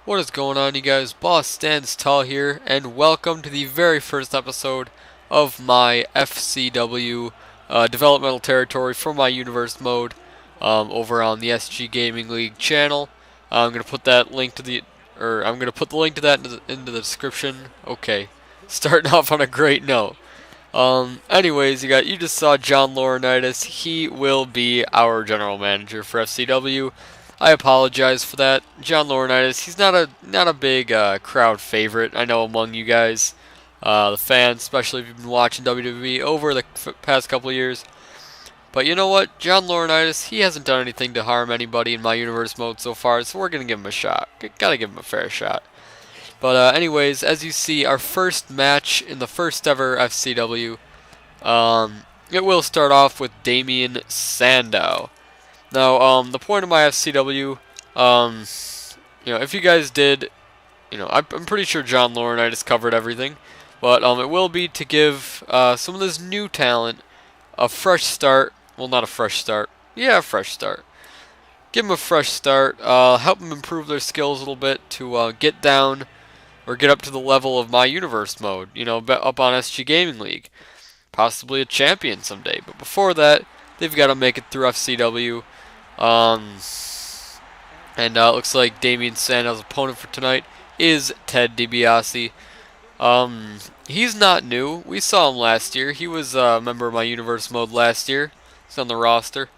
What is going on, you guys? BossStandsTall here, and welcome to the very first episode of my FCW developmental territory for my universe mode over on the SG Gaming League channel. I'm gonna put that link to the, or I'm gonna put the link to that into the description. Okay, starting off on a great note. Anyways, you just saw John Laurinaitis. He will be our general manager for FCW. I apologize for that. John Laurinaitis, he's not a big crowd favorite, I know, among you guys, the fans, especially if you've been watching WWE over the past couple of years. But you know what? John Laurinaitis, he hasn't done anything to harm anybody in my universe mode so far, so we're going to give him a shot. Gotta give him a fair shot. But anyways, as you see, our first match in the first ever FCW, it will start off with Damien Sandow. Now, the point of my FCW, if you guys did, I'm pretty sure John Laurinaitis covered everything, but it will be to give some of this new talent a fresh start. Well, not a fresh start. Yeah, a fresh start. Give them a fresh start. Help them improve their skills a little bit to get down or get up to the level of my universe mode. Up on SG Gaming League, possibly a champion someday. But before that, they've got to make it through FCW. And it looks like Damien Sandow's opponent for tonight is Ted DiBiase. He's not new. We saw him last year. He was a member of my universe mode last year. He's on the roster.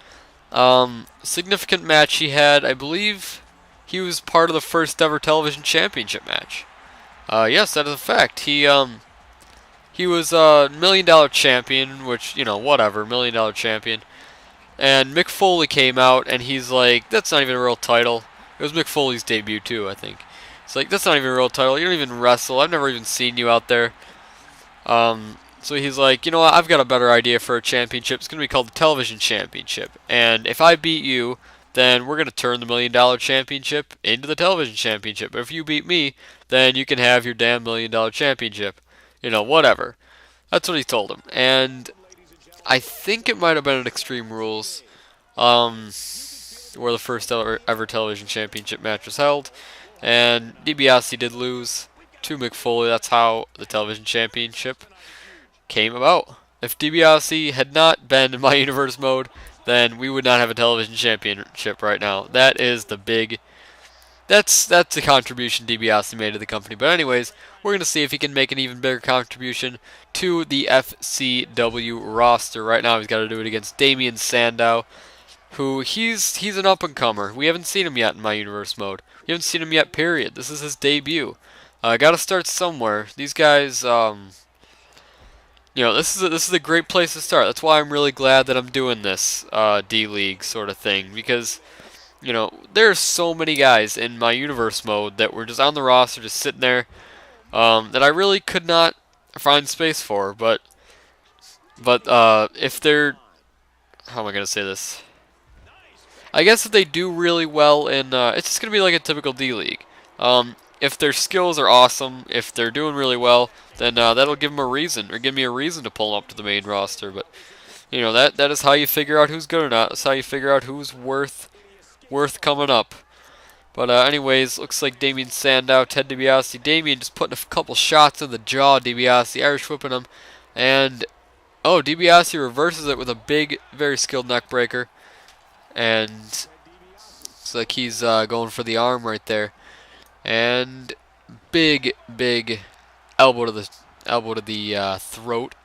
Significant match he had. I believe he was part of the first ever television championship match. Yes, that is a fact. He was a $1 million champion, which, whatever, $1 million champion. And Mick Foley came out, and he's like, that's not even a real title. It was Mick Foley's debut, too, I think. It's like, that's not even a real title. You don't even wrestle. I've never even seen you out there. So he's like, you know what? I've got a better idea for a championship. It's going to be called the Television Championship. And if I beat you, then we're going to turn the $1 million championship into the Television Championship. But if you beat me, then you can have your damn $1 million championship. Whatever. That's what he told him. And I think it might have been at Extreme Rules, where the first ever television championship match was held, and DiBiase did lose to Mick Foley. That's how the television championship came about. If DiBiase had not been in my universe mode, then we would not have a television championship right now. That is the big. That's the contribution DiBiase made to the company. But anyways, we're going to see if he can make an even bigger contribution to the FCW roster. Right now, he's got to do it against Damien Sandow, who he's an up-and-comer. We haven't seen him yet in my universe mode. We haven't seen him yet, period. This is his debut. Got to start somewhere. These guys, this is a great place to start. That's why I'm really glad that I'm doing this D-League sort of thing, because there's so many guys in my universe mode that were just on the roster, just sitting there, that I really could not find space for. But if they're, how am I gonna say this? I guess if they do really well in, it's just gonna be like a typical D League. If their skills are awesome, if they're doing really well, then that'll give them a reason, or give me a reason to pull them up to the main roster. But that is how you figure out who's good or not. That's how you figure out who's worth coming up. But anyways, looks like Damien Sandow, Ted DiBiase. Damien just putting a couple shots in the jaw. DiBiase Irish whipping him, and DiBiase reverses it with a big, very skilled neck breaker, and looks like he's going for the arm right there, and big elbow to the throat.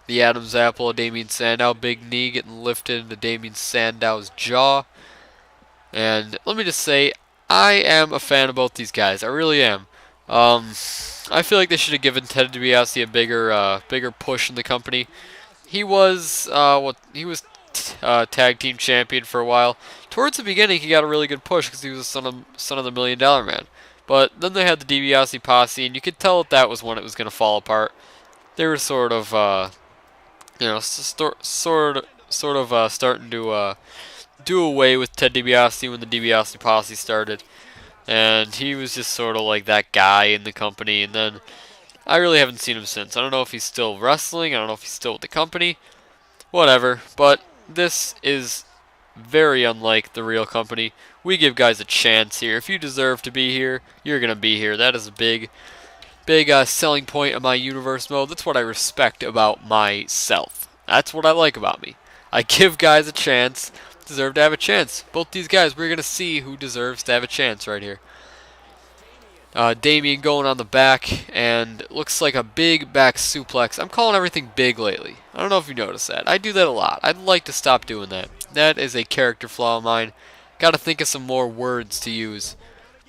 The Adam's apple of Damien Sandow. Big knee getting lifted into Damien Sandow's jaw. And let me just say, I am a fan of both these guys. I really am. I feel like they should have given Ted DiBiase a bigger push in the company. He was tag team champion for a while. Towards the beginning, he got a really good push because he was the son of the $1 Million Man. But then they had the DiBiase posse, and you could tell that was when it was going to fall apart. They were sort of, starting to do away with Ted DiBiase when the DiBiase posse started, and he was just sort of like that guy in the company. And then I really haven't seen him since. I don't know if he's still wrestling. I don't know if he's still with the company. Whatever. But this is very unlike the real company. We give guys a chance here. If you deserve to be here, you're going to be here. That is a big selling point of my universe mode. That's what I respect about myself. That's what I like about me. I give guys a chance, deserve to have a chance. Both these guys, we're going to see who deserves to have a chance right here. Damien going on the back, and looks like a big back suplex. I'm calling everything big lately. I don't know if you noticed that. I do that a lot. I'd like to stop doing that. That is a character flaw of mine. Got to think of some more words to use.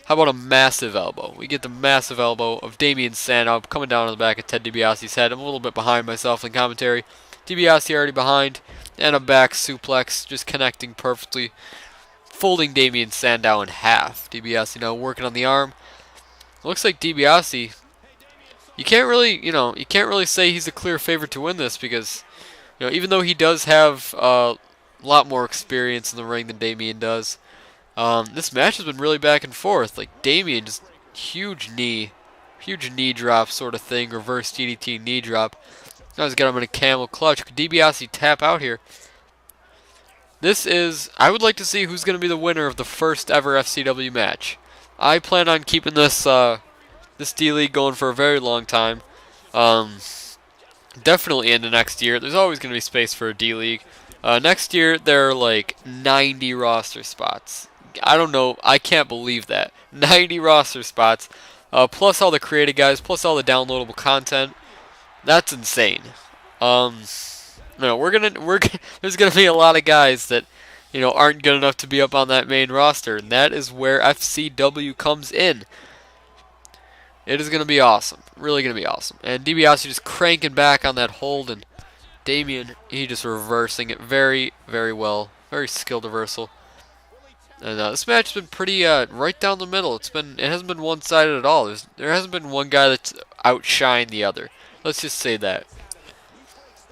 How about a massive elbow? We get the massive elbow of Damien Sandow coming down on the back of Ted DiBiase's head. I'm a little bit behind myself in commentary. DiBiase already behind, and a back suplex, just connecting perfectly, folding Damien Sandow in half. DiBiase now working on the arm. Looks like DiBiase, you can't really say he's a clear favorite to win this because, even though he does have a lot more experience in the ring than Damien does, this match has been really back and forth. Like Damien, just huge knee drop sort of thing, reverse DDT knee drop. Now he's got him in a camel clutch. Could DiBiase tap out here? I would like to see who's going to be the winner of the first ever FCW match. I plan on keeping this this D-League going for a very long time. Definitely into next year. There's always going to be space for a D-League. Next year, there are like 90 roster spots. I don't know. I can't believe that. 90 roster spots, plus all the creative guys, plus all the downloadable content. That's insane. There's gonna be a lot of guys that aren't good enough to be up on that main roster, and that is where FCW comes in. It is gonna be awesome, really gonna be awesome. And DiBiase just cranking back on that hold, and Damien, he just reversing it very, very well, very skilled reversal. And this match has been pretty right down the middle. It hasn't been one-sided at all. There hasn't been one guy that's outshined the other. Let's just say that.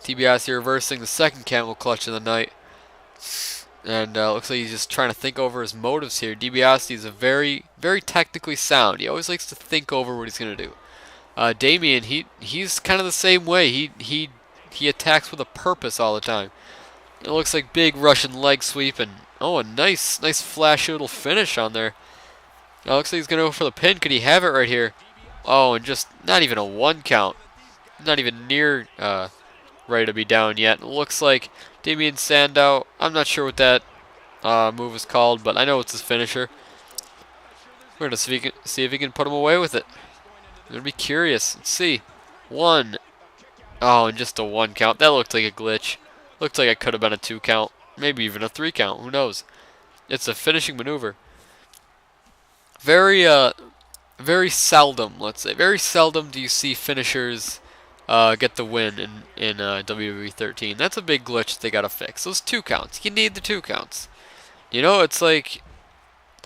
DiBiase reversing the second camel clutch of the night. And looks like he's just trying to think over his motives here. DiBiase is a very, very technically sound. He always likes to think over what he's going to do. Damien, he's kind of the same way. He attacks with a purpose all the time. It looks like big Russian leg sweep, and a nice flashy little finish on there. It looks like he's going to go for the pin. Could he have it right here? Oh, and just not even a 1 count. Not even near ready to be down yet. It looks like Damien Sandow, I'm not sure what that move is called, but I know it's his finisher. We're going to see if he can put him away with it. I'm going to be curious. Let's see. 1. Oh, and just a 1 count. That looked like a glitch. Looked like it could have been a 2 count. Maybe even a 3 count. Who knows? It's a finishing maneuver. Very seldom, let's say. Very seldom do you see finishers get the win in WWE 13. That's a big glitch they gotta fix. Those 2 counts. You need the 2 counts. It's like,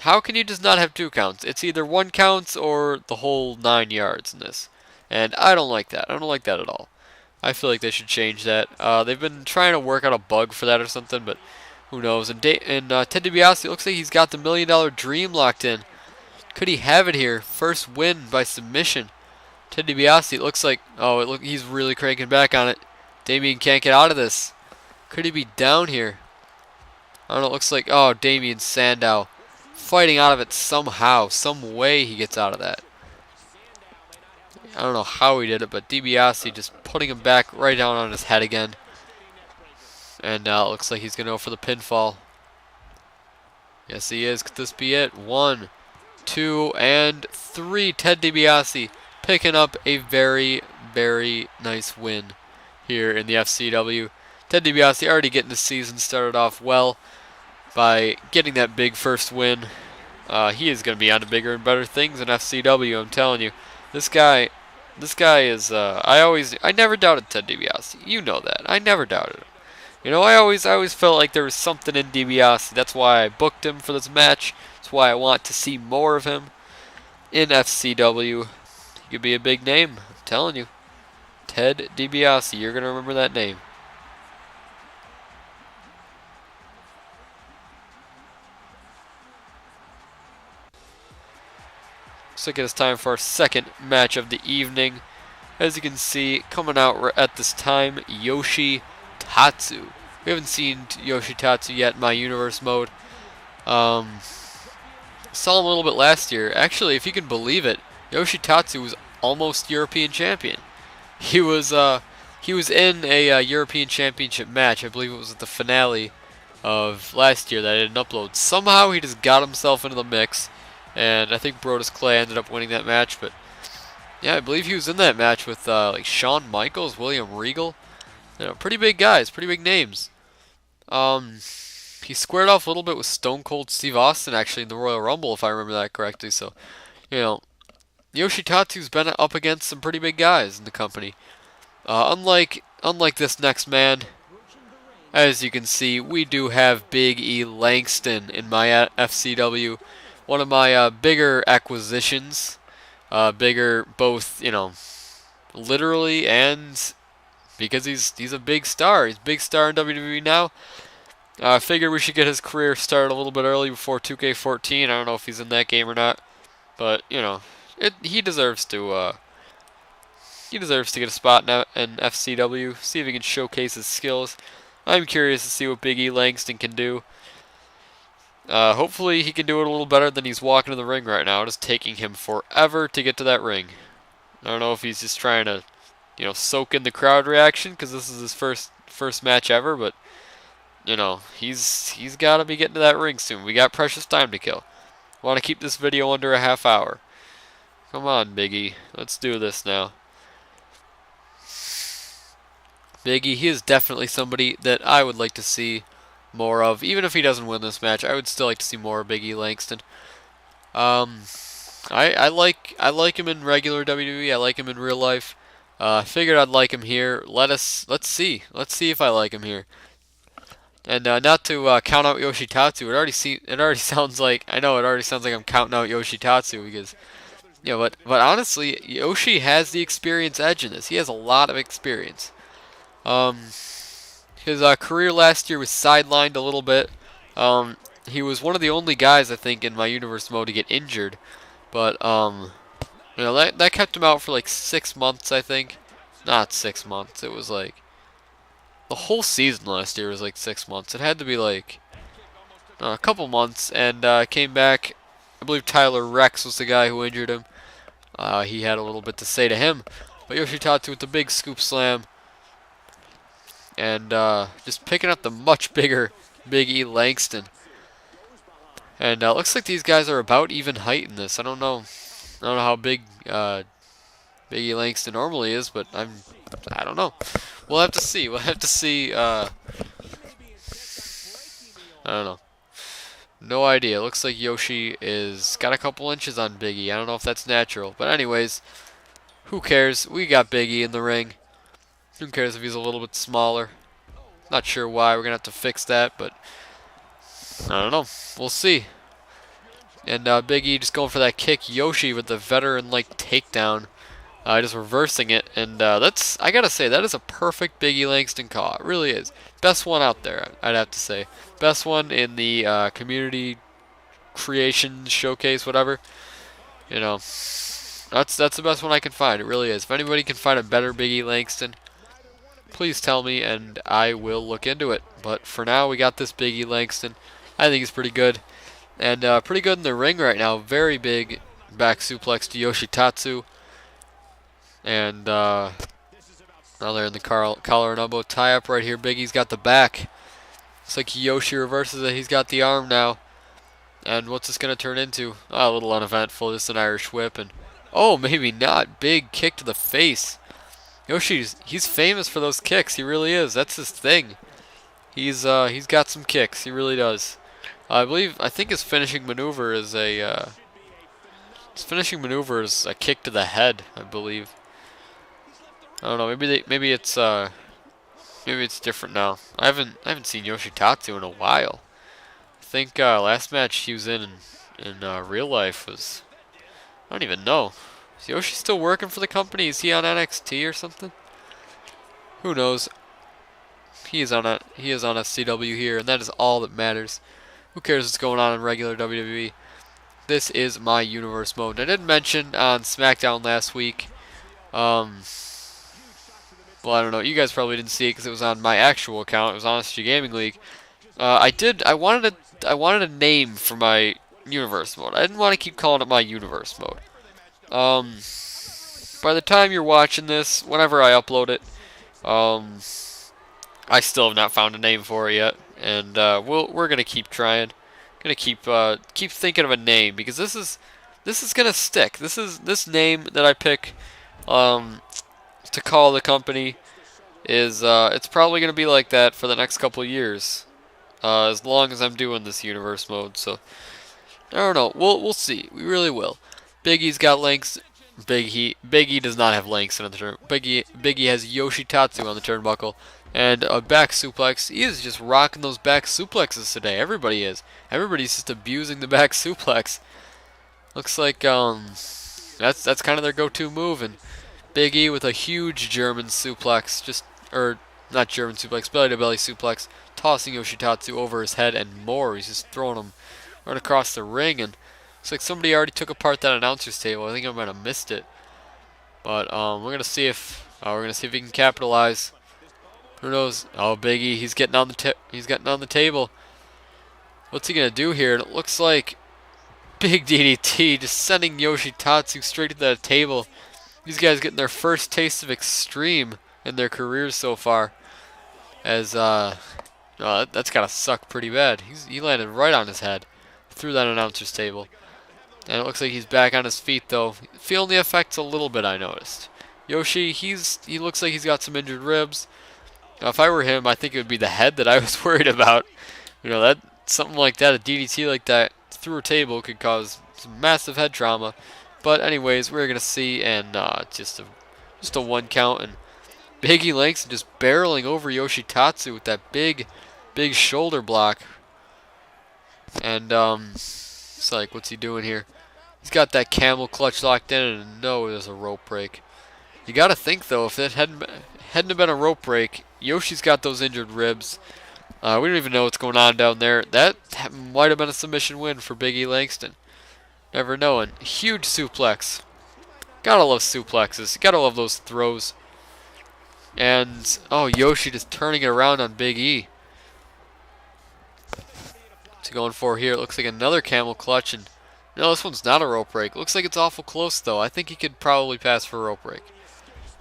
how can you just not have 2 counts? It's either 1 counts or the whole 9 yards in this. And I don't like that. I don't like that at all. I feel like they should change that. They've been trying to work out a bug for that or something, but who knows. And Ted DiBiase, looks like he's got the $1 Million Dream locked in. Could he have it here? First win by submission. Ted DiBiase, it looks like, he's really cranking back on it. Damien can't get out of this. Could he be down here? I don't know, it looks like, Damien Sandow fighting out of it somehow, some way he gets out of that. I don't know how he did it, but DiBiase just putting him back right down on his head again. And it looks like he's going to go for the pinfall. Yes, he is. Could this be it? 1, 2, and 3. Ted DiBiase picking up a very, very nice win here in the FCW. Ted DiBiase already getting the season started off well by getting that big first win. He is going to be on to bigger and better things in FCW, I'm telling you. This guy is, I never doubted Ted DiBiase. You know that. I never doubted him. I always felt like there was something in DiBiase. That's why I booked him for this match. That's why I want to see more of him in FCW. He could be a big name. I'm telling you. Ted DiBiase. You're going to remember that name. Looks like it's time for our second match of the evening. As you can see, coming out at this time, Yoshi Tatsu. We haven't seen Yoshi Tatsu yet in My Universe Mode. Saw him a little bit last year. Actually, if you can believe it, Yoshi Tatsu was almost European champion. He was in a European Championship match. I believe it was at the finale of last year that I didn't upload. Somehow he just got himself into the mix, and I think Brodus Clay ended up winning that match. But yeah, I believe he was in that match with like Shawn Michaels, William Regal. You know, pretty big guys, pretty big names. He squared off a little bit with Stone Cold Steve Austin actually in the Royal Rumble, if I remember that correctly. So, you know, Yoshi Tatsu's been up against some pretty big guys in the company. Unlike this next man, as you can see, we do have Big E Langston in my FCW. One of my bigger acquisitions. Bigger both, you know, literally and because he's a big star. He's a big star in WWE now. I figured we should get his career started a little bit early before 2K14. I don't know if he's in that game or not, but you know, he deserves to. He deserves to get a spot in FCW. See if he can showcase his skills. I'm curious to see what Big E Langston can do. Hopefully he can do it a little better than he's walking to the ring right now. It is taking him forever to get to that ring. I don't know if he's just trying to, you know, soak in the crowd reaction because this is his first match ever, but you know, he's got to be getting to that ring soon. We got precious time to kill. Want to keep this video under a half hour. Come on, Big E. Let's do this now. Big E, he is definitely somebody that I would like to see more of. Even if he doesn't win this match, I would still like to see more of Big E Langston. I like him in regular WWE. I like him in real life. I figured I'd like him here. Let's see if I like him here. And not to count out Yoshi Tatsu. It already sounds like I'm counting out Yoshi Tatsu because, you know, but honestly, Yoshi has the experience edge in this. He has a lot of experience. His career last year was sidelined a little bit. He was one of the only guys I think in my universe mode to get injured, but you know, that kept him out for like 6 months, I think. Not 6 months. It was like the whole season last year was like 6 months. It had to be like a couple months, and came back. I believe Tyler Rex was the guy who injured him. He had a little bit to say to him, but Yoshi Tatsu with the big scoop slam. And just picking up the much bigger Big E Langston. And looks like these guys are about even height in this. I don't know how big Big E Langston normally is, but I don't know. We'll have to see. I don't know. No idea. Looks like Yoshi is got a couple inches on Big E. I don't know if that's natural, but anyways, who cares? We got Big E in the ring. Who cares if he's a little bit smaller? Not sure why. We're going to have to fix that, but I don't know. We'll see. And Big E just going for that kick. Yoshi with the veteran-like takedown. Just reversing it. And that's, I got to say, that is a perfect Big E Langston call. It really is. Best one out there, I'd have to say. Best one in the community creation showcase, whatever. You know, that's the best one I can find. It really is. If anybody can find a better Big E Langston, please tell me and I will look into it. But for now, we got this Big E Langston. I think he's pretty good. And pretty good in the ring right now. Very big back suplex to Yoshi Tatsu. And now they're in the collar and elbow tie-up right here. Big E's got the back. Looks like Yoshi reverses it. He's got the arm now. And what's this going to turn into? Oh, a little uneventful. Just an Irish whip. And oh, maybe not. Big kick to the face. He's famous for those kicks. He really is. That's his thing. He's got some kicks. He really does. I think his finishing maneuver is a kick to the head. I believe. I don't know. Maybe it's different now. I haven't seen Yoshi Tatsu in a while. I think last match he was in real life was, I don't even know. Is Yoshi still working for the company? Is he on NXT or something? Who knows? He is on FCW here, and that is all that matters. Who cares what's going on in regular WWE? This is my universe mode. I did mention on SmackDown last week. Well, I don't know. You guys probably didn't see it because it was on my actual account. It was on SG Gaming League. I wanted a name for my Universe Mode. I didn't want to keep calling it My Universe Mode. By the time you're watching this, whenever I upload it, I still have not found a name for it yet, and we're gonna keep trying. Gonna keep thinking of a name, because this is gonna stick. This name that I pick to call the company is it's probably gonna be like that for the next couple of years, as long as I'm doing this universe mode. So I don't know. We'll see. We really will. Big E's got Lanks. Big E does not have Lanks on the turn. Big E has Yoshi Tatsu on the turnbuckle. And a back suplex. He is just rocking those back suplexes today. Everybody is. Everybody's just abusing the back suplex. Looks like that's kind of their go-to move. And Big E with a huge German suplex, not German suplex, belly to belly suplex, tossing Yoshi Tatsu over his head and more. He's just throwing him right across the ring, and looks like somebody already took apart that announcer's table. I think I might have missed it, but we're gonna see if he can capitalize. Who knows? Oh, Big E, he's getting on the table. What's he gonna do here? And it looks like big DDT, just sending Yoshi Tatsu straight to that table. These guys getting their first taste of extreme in their careers so far. As that's gotta suck pretty bad. He landed right on his head through that announcer's table. And it looks like he's back on his feet though. Feeling the effects a little bit, I noticed. Yoshi, he looks like he's got some injured ribs. Now, if I were him, I think it would be the head that I was worried about. You know, something like that, a DDT like that through a table could cause some massive head trauma. But anyways, we're gonna see, and just a 1 count, and Big E Langston just barreling over Yoshi Tatsu with that big shoulder block. And it's like, what's he doing here? He's got that camel clutch locked in, and no, there's a rope break. You gotta think though, if it hadn't been a rope break, Yoshi's got those injured ribs. We don't even know what's going on down there. That might have been a submission win for Big E Langston. Never knowing. Huge suplex. Gotta love suplexes. Gotta love those throws. And, oh, Yoshi just turning it around on Big E. What's he going for here? It looks like another camel clutch. And no, this one's not a rope break. Looks like it's awful close, though. I think he could probably pass for a rope break.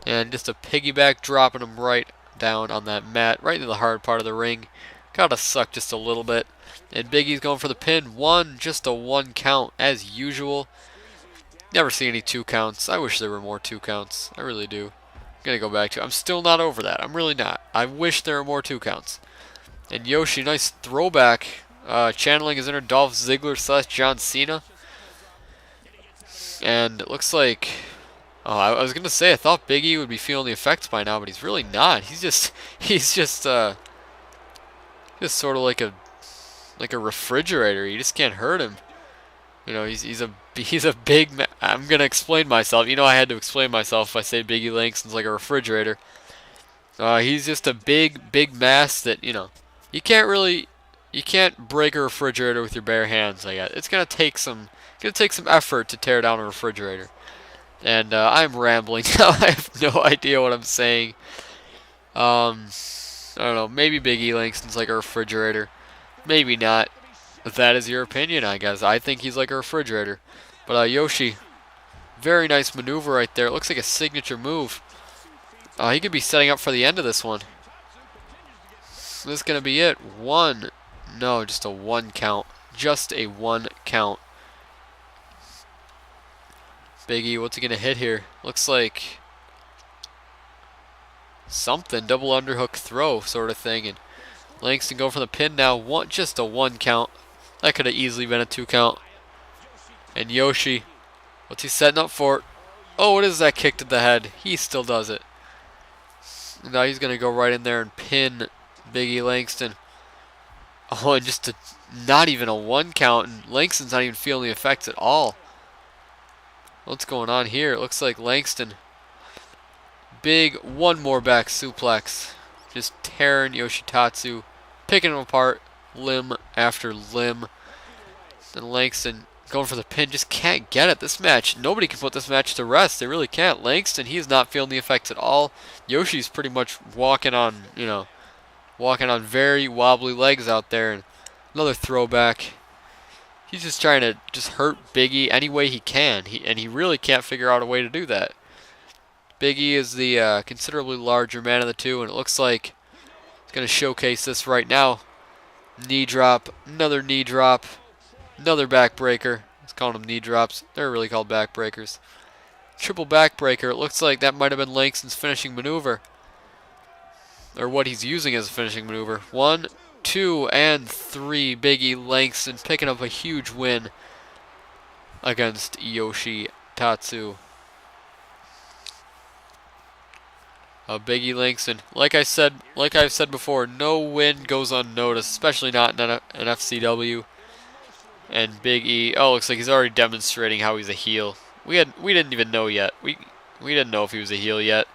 And just a piggyback, dropping him right down on that mat, right into the hard part of the ring. Gotta suck just a little bit. And Big E's going for the pin. Just a 1 count, as usual. Never see any 2 counts. I wish there were more 2 counts. I really do. I'm gonna go back to it. I'm still not over that. I'm really not. I wish there were more 2 counts. And Yoshi, nice throwback. Channeling his inner Dolph Ziggler / John Cena. And it looks like... Oh, I was gonna say I thought Big E would be feeling the effects by now, but he's really not. He's just sort of like a refrigerator. You just can't hurt him. You know, he's a big. I'm gonna explain myself. You know, I had to explain myself if I say Big E Langston's like a refrigerator. He's just a big mass that, you know, you can't break a refrigerator with your bare hands. I guess it's gonna take some effort to tear down a refrigerator. And I'm rambling now. I have no idea what I'm saying. I don't know. Maybe Big E Langston's like a refrigerator. Maybe not. If that is your opinion, I guess. I think he's like a refrigerator. But Yoshi, very nice maneuver right there. It looks like a signature move. He could be setting up for the end of this one. This is going to be it. No, just a 1 count. Just a 1 count. Big E, what's he going to hit here? Looks like something. Double underhook throw sort of thing. And Langston going for the pin now. Just a 1 count. That could have easily been a 2 count. And Yoshi, what's he setting up for? Oh, what is that kick to the head? He still does it. Now he's going to go right in there and pin Big E Langston. Oh, and not even a 1 count. And Langston's not even feeling the effects at all. What's going on here? It looks like Langston. One more back suplex. Just tearing Yoshi Tatsu. Picking him apart. Limb after limb. Then Langston going for the pin. Just can't get it. This match, nobody can put this match to rest. They really can't. Langston, he is not feeling the effects at all. Yoshi's pretty much walking on very wobbly legs out there. And another throwback. He's just trying to just hurt Big E any way he can, and he really can't figure out a way to do that. Big E is the considerably larger man of the two, and it looks like he's going to showcase this right now. Knee drop, another backbreaker. Let's call them knee drops. They're really called backbreakers. Triple backbreaker. It looks like that might have been Langston's finishing maneuver, or what he's using as a finishing maneuver. 1, 2, and 3. Big E Langston picking up a huge win against Yoshi Tatsu. Big E Langston, like I've said before, no win goes unnoticed, especially not in an FCW. And Big E, oh, looks like he's already demonstrating how he's a heel. We didn't even know yet. We didn't know if he was a heel yet.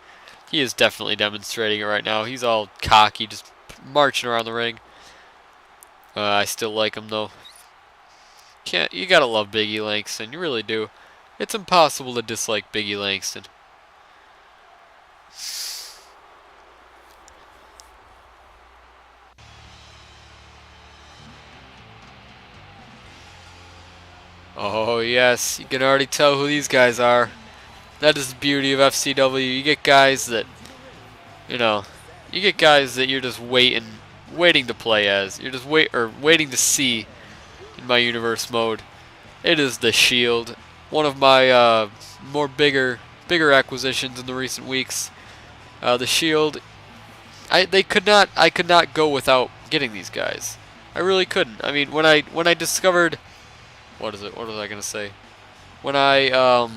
He is definitely demonstrating it right now. He's all cocky, just marching around the ring. I still like him though. You gotta love Big E Langston, you really do. It's impossible to dislike Big E Langston. Oh yes, you can already tell who these guys are. That is the beauty of FCW. You get guys that, you get guys that you're just waiting to play as. You're just waiting to see in My Universe Mode. It is the Shield, one of my bigger acquisitions in the recent weeks. The Shield, I could not go without getting these guys. I really couldn't. I mean, when I discovered, what was I gonna say? When I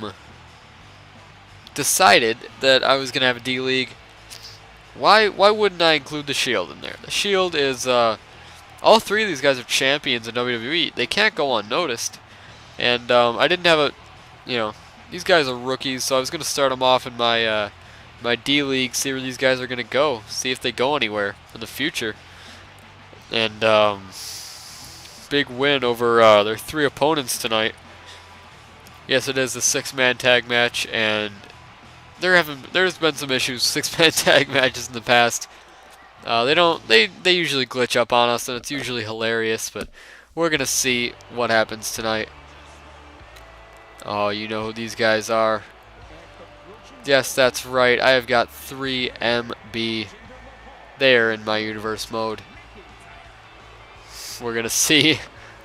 decided that I was gonna have a D League, why wouldn't I include the Shield in there? The Shield is all three of these guys are champions in WWE. They can't go unnoticed, and I didn't have these guys are rookies, so I was gonna start them off in my my D League, see where these guys are gonna go, see if they go anywhere in the future, and big win over their 3 opponents tonight. Yes, it is a 6-man tag match, and there's been some issues 6-man tag matches in the past. They usually glitch up on us, and it's usually hilarious, but we're gonna see what happens tonight. Oh, you know who these guys are. Yes, that's right. I have got 3MB there in My Universe Mode. We're gonna see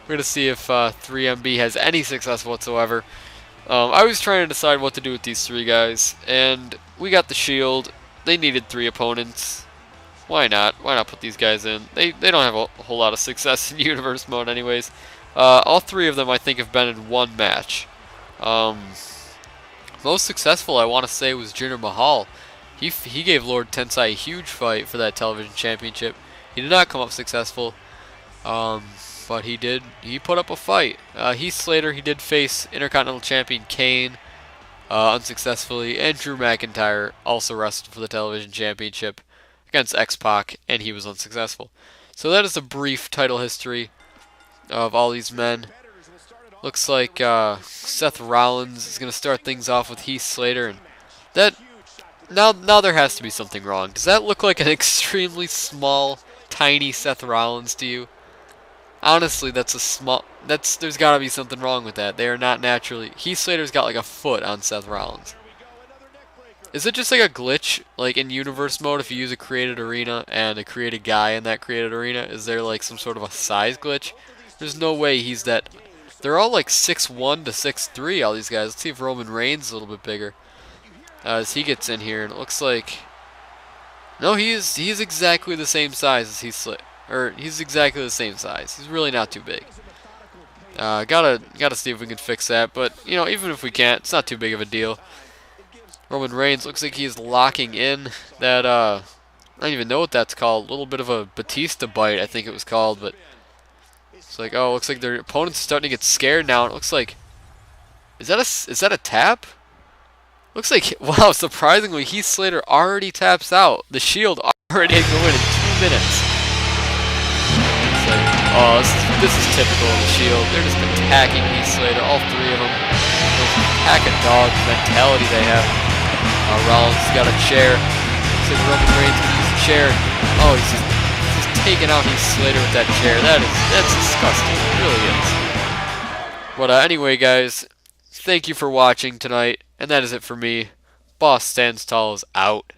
if 3MB has any success whatsoever. I was trying to decide what to do with these 3 guys, and we got the Shield. They needed 3 opponents. Why not? Why not put these guys in? They don't have a whole lot of success in Universe Mode anyways. All 3 of them I think have been in 1 match. Most successful I want to say was Jinder Mahal. He gave Lord Tensai a huge fight for that television championship. He did not come up successful. But he put up a fight. Heath Slater, he did face Intercontinental Champion Kane unsuccessfully, and Drew McIntyre also wrestled for the television championship against X-Pac, and he was unsuccessful. So that is a brief title history of all these men. Looks like Seth Rollins is going to start things off with Heath Slater, and that now there has to be something wrong. Does that look like an extremely small, tiny Seth Rollins to you? Honestly, there's got to be something wrong with that. They are not naturally. Heath Slater's got like a foot on Seth Rollins. Is it just like a glitch, like in Universe Mode, if you use a created arena and a created guy in that created arena? Is there like some sort of a size glitch? There's no way he's that. They're all like 6'1" to 6'3", all these guys. Let's see if Roman Reigns is a little bit bigger. As he gets in here, and it looks like, no, he's exactly the same size as Heath Slater. Or he's exactly the same size. He's really not too big. Gotta see if we can fix that. But even if we can't, it's not too big of a deal. Roman Reigns looks like he's locking in that. I don't even know what that's called. A little bit of a Batista bite, I think it was called. But it's like, oh, looks like their opponent's starting to get scared now. And it looks like, is that a tap? Looks like, wow, surprisingly, Heath Slater already taps out. The Shield already had to win in 2 minutes. Oh, this is typical of the Shield. They're just attacking Heath Slater, all 3 of them. Those pack of dogs mentality they have. Rollins has got a chair. Looks like Roman Reigns can use a chair. Oh, he's just taking out Heath Slater with that chair. That's disgusting. It really is. But anyway, guys, thank you for watching tonight, and that is it for me. Boss Stands Tall is out.